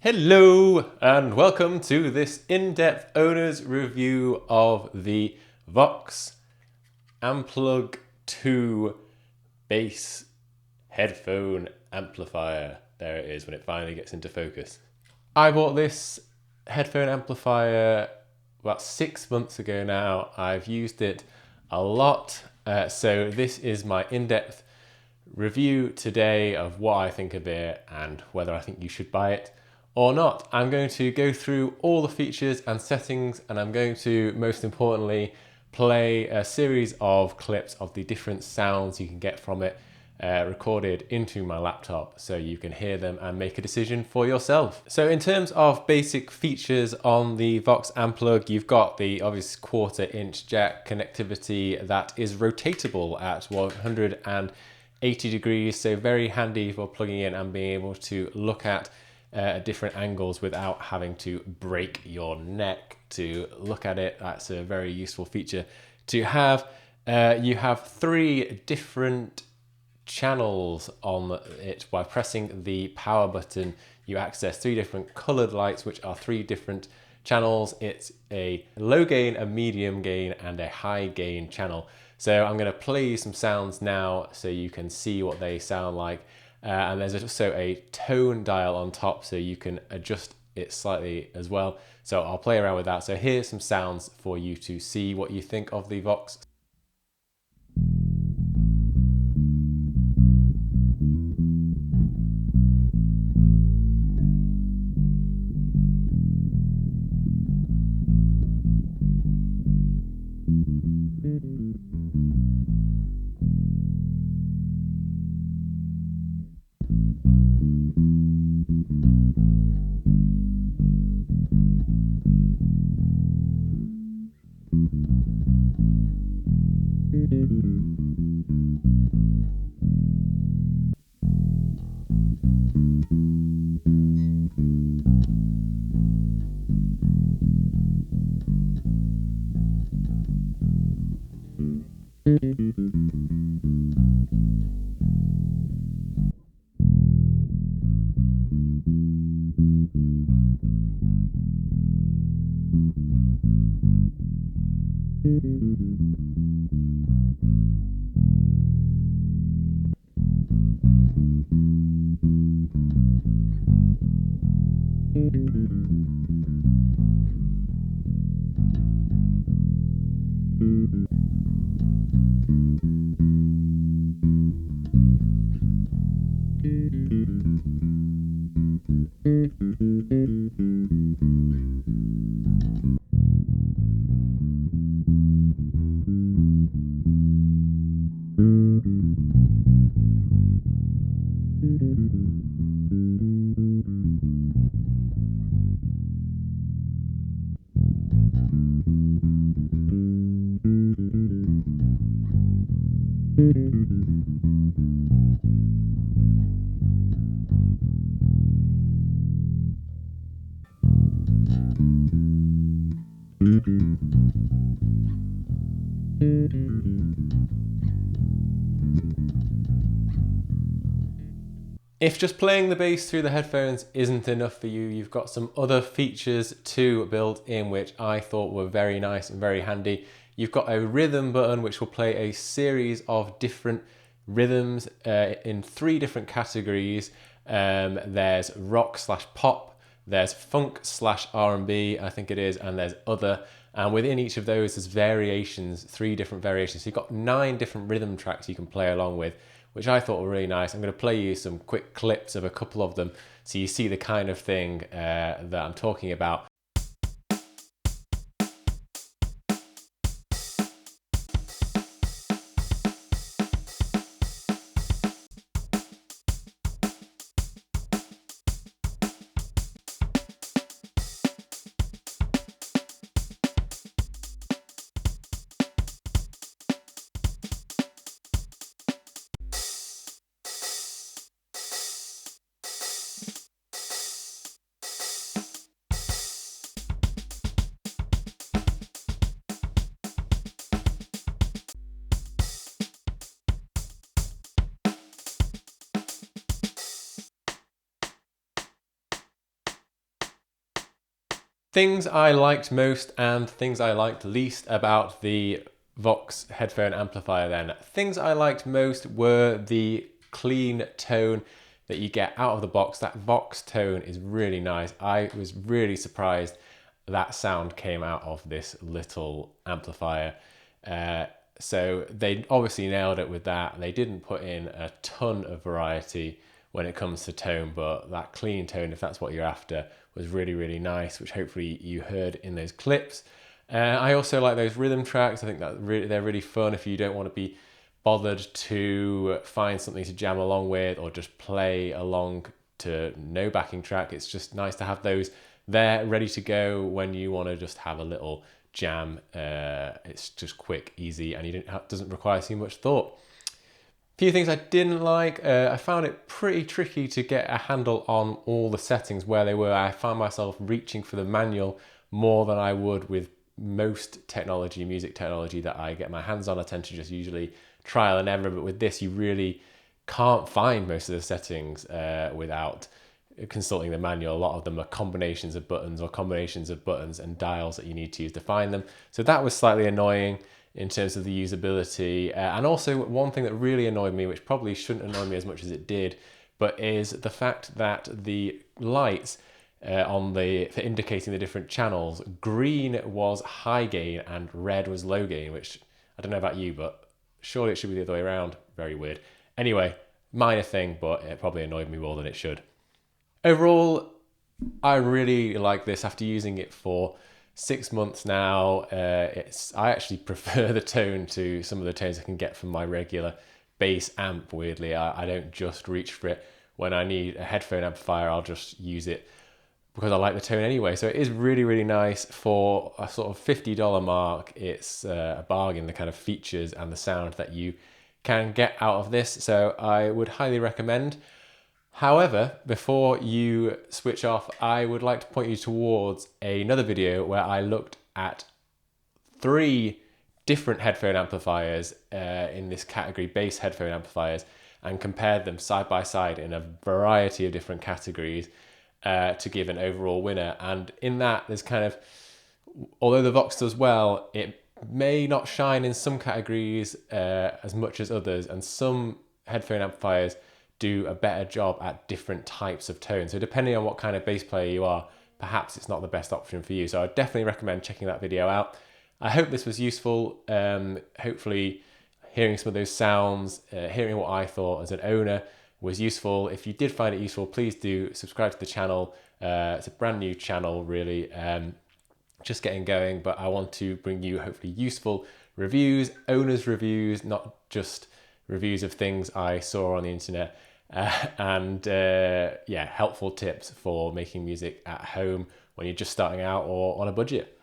Hello and welcome to this in-depth owner's review of the Vox Amplug2 Bass Headphone Amplifier. There it is when it finally gets into focus. I bought this headphone amplifier about 6 months ago now. I've used it a lot, so this is my in-depth review today of what I think of it and whether I think you should buy it or not. I'm going to go through all the features and settings, and I'm going to, most importantly, play a series of clips of the different sounds you can get from it recorded into my laptop so you can hear them and make a decision for yourself. So in terms of basic features on the Vox Amplug, you've got the obvious 1/4-inch jack connectivity that is rotatable at 180 degrees, so very handy for plugging in and being able to look at different angles without having to break your neck to look at it. That's a very useful feature to have. You have 3 different channels on it. By pressing the power button, you access 3 different colored lights, which are 3 different channels. It's a low gain, a medium gain, and a high gain channel. So I'm going to play you some sounds now so you can see what they sound like. And there's also a tone dial on top so you can adjust it slightly as well. So I'll play around with that. So here's some sounds for you to see what you think of the Vox. If just playing the bass through the headphones isn't enough for you, you've got some other features too built in which I thought were very nice and very handy. You've got a rhythm button which will play a series of different rhythms in 3 different categories. There's rock/pop, there's funk/R&B, I think it is, and there's other. And within each of those, there's variations, 3 different variations. So you've got 9 different rhythm tracks you can play along with, which I thought were really nice. I'm going to play you some quick clips of a couple of them so you see the kind of thing that I'm talking about. Things I liked most and things I liked least about the Vox headphone amplifier then. Things I liked most were the clean tone that you get out of the box. That Vox tone is really nice. I was really surprised that sound came out of this little amplifier. So they obviously nailed it with that. They didn't put in a ton of variety when it comes to tone, but that clean tone, if that's what you're after, was really, really nice, which hopefully you heard in those clips. I also like those rhythm tracks. I think that they're really fun if you don't want to be bothered to find something to jam along with or just play along to no backing track. It's just nice to have those there ready to go when you want to just have a little jam. It's just quick, easy, and doesn't require too much thought. Few things I didn't like. I found it pretty tricky to get a handle on all the settings where they were. I found myself reaching for the manual more than I would with most technology, music technology that I get my hands on. I tend to just usually trial and error, but with this you really can't find most of the settings without consulting the manual. A lot of them are combinations of buttons or combinations of buttons and dials that you need to use to find them. So that was slightly annoying in terms of the usability. And also one thing that really annoyed me, which probably shouldn't annoy me as much as it did, but is the fact that the lights for indicating the different channels, green was high gain and red was low gain, which I don't know about you, but surely it should be the other way around. Very weird. Anyway, minor thing, but it probably annoyed me more than it should. Overall, I really like this after using it for 6 months now. I actually prefer the tone to some of the tones I can get from my regular bass amp, weirdly. I don't just reach for it when I need a headphone amplifier. I'll just use it because I like the tone anyway. So it is really, really nice for a sort of $50 mark. It's a bargain, the kind of features and the sound that you can get out of this. So I would highly recommend. However, before you switch off, I would like to point you towards another video where I looked at 3 different headphone amplifiers in this category, bass headphone amplifiers, and compared them side by side in a variety of different categories to give an overall winner. And in that, there's kind of, although the Vox does well, it may not shine in some categories as much as others, and some headphone amplifiers do a better job at different types of tones. So depending on what kind of bass player you are, perhaps it's not the best option for you. So I definitely recommend checking that video out. I hope this was useful. Hopefully hearing some of those sounds, hearing what I thought as an owner was useful. If you did find it useful, please do subscribe to the channel. It's a brand new channel, really, just getting going, but I want to bring you hopefully useful reviews, owners' reviews, not just reviews of things I saw on the internet. And helpful tips for making music at home when you're just starting out or on a budget.